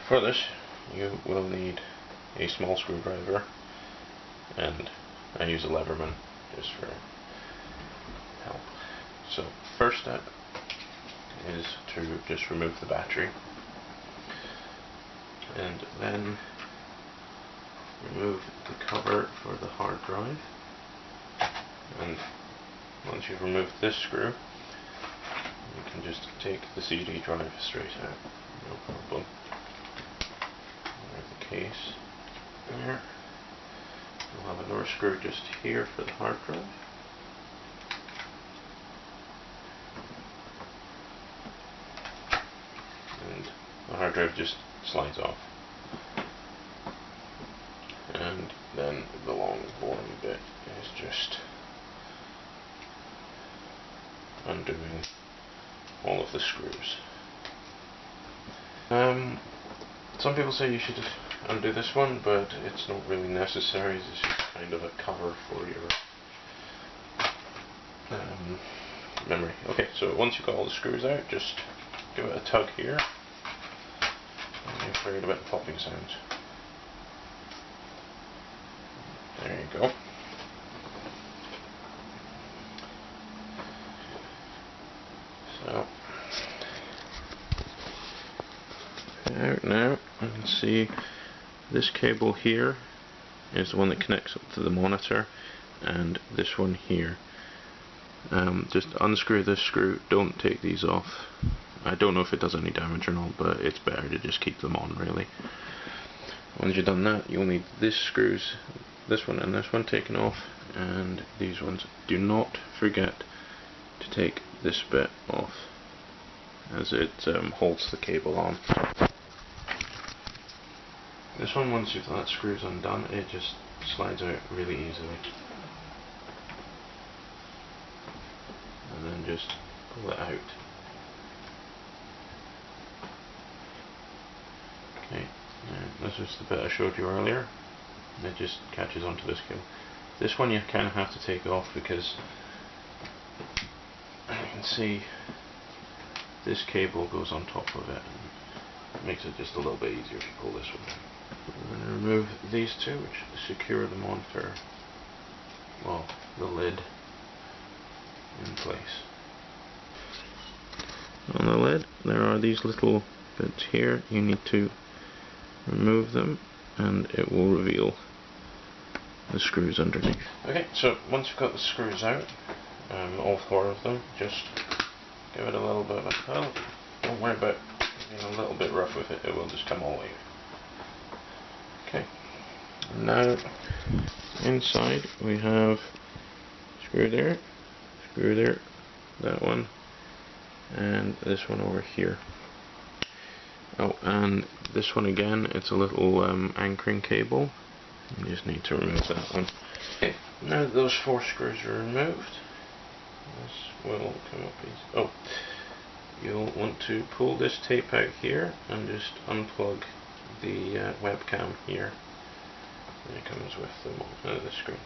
for this you will need a small screwdriver, and I use a Leverman just for help. So first step is to just remove the battery, and then remove the cover for the hard drive. And once you've removed this screw, you can just take the CD drive straight out, no problem. There's the case there. We'll have another screw just here for the hard drive. And the hard drive just slides off. And then the long boring bit is just undoing all of the screws. Some people say you should undo this one, but it's not really necessary. It's just kind of a cover for your memory. Okay, so once you've got all the screws out, just give it a tug here. And you're afraid about the popping sounds. There you go. So out now, you can see this cable here is the one that connects up to the monitor, and this one here. Just unscrew this screw, don't take these off. I don't know if it does any damage or not, but it's better to just keep them on, really. Once you've done that, you'll need these screws, this one and this one, taken off, and these ones. Do not forget to take this bit off, as it holds the cable on. This one, once that screw's undone, it just slides out really easily. And then just pull it out. Okay, now this is the bit I showed you earlier. It just catches onto this cable. This one you kind of have to take off, because you can see this cable goes on top of it, and it makes it just a little bit easier if you pull this one. I'm going to remove these two, which secure the monitor, well, the lid, in place. On the lid there are these little bits here. You need to remove them, and it will reveal the screws underneath. Okay, so once you've got the screws out, all four of them, just give it a little bit of a pull. Don't worry about being a little bit rough with it, it will just come all the way. Okay, now inside we have screw there, that one, and this one over here. Oh, and this one again, it's a little anchoring cable. You just need to remove that one. Okay, now that those four screws are removed, this will come up easy. Oh, you'll want to pull this tape out here and just unplug the webcam here. And it comes with the screen.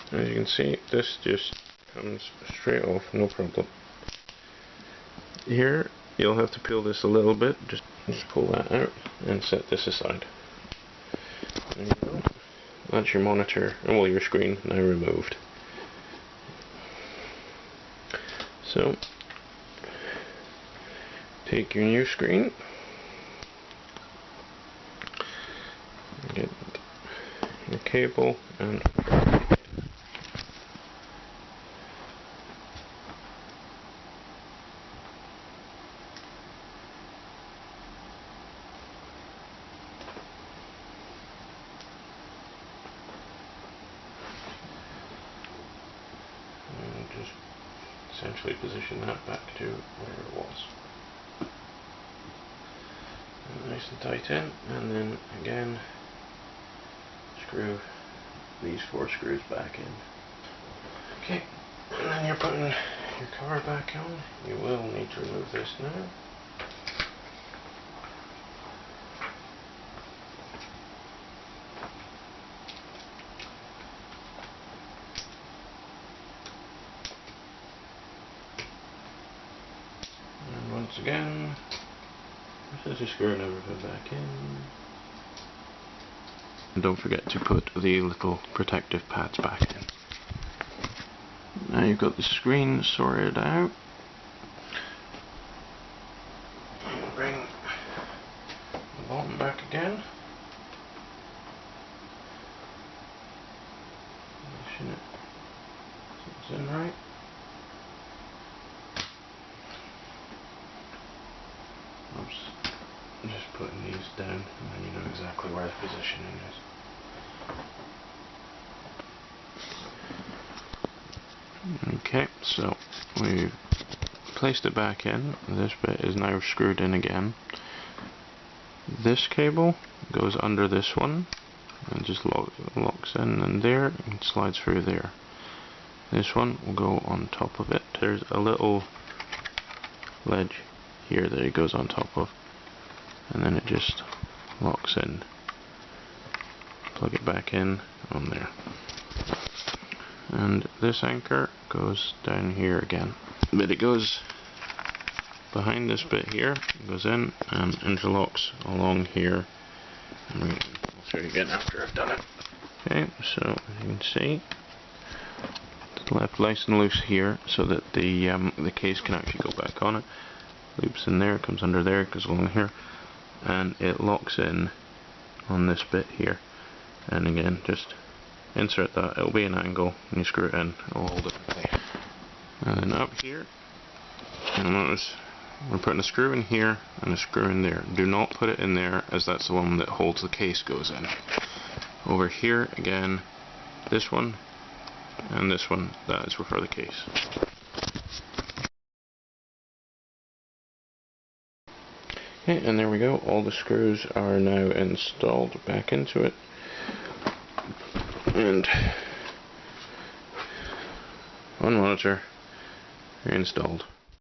As you can see, this just comes straight off, no problem. Here, you'll have to peel this a little bit, just pull that out and set this aside. There you go. That's your monitor, well, your screen now removed. So, take your new screen, get your cable, and just essentially position that back to where it was. And nice and tight in, and then again screw these four screws back in. Okay, and then you're putting your cover back on. You will need to remove this now. again. This is screwing everything back in. And don't forget to put the little protective pads back in. Now you've got the screen sorted out. Bring the bottom back again. Position it so it's in right. Oops. I'm just putting these down and then you know exactly where the positioning is. Okay, so we've placed it back in. This bit is now screwed in again. This cable goes under this one and just locks in and there and slides through there. This one will go on top of it. There's a little ledge here that it goes on top of, and then it just locks in. Plug it back in on there. And this anchor goes down here again, but it goes behind this bit here, goes in and interlocks along here. And I'll show you again after I've done it. Okay, so as you can see, it's left nice and loose here so that the case can actually go back on it. Loops in there, comes under there, goes along here, and it locks in on this bit here. And again, just insert that. It'll be an angle, and you screw it in. It'll hold it in place. And then up here, you'll notice we're putting a screw in here and a screw in there. Do not put it in there, as that's the one that holds the case goes in. Over here again, this one and this one, that is for the case. Okay, and there we go. All the screws are now installed back into it. And on monitor, installed.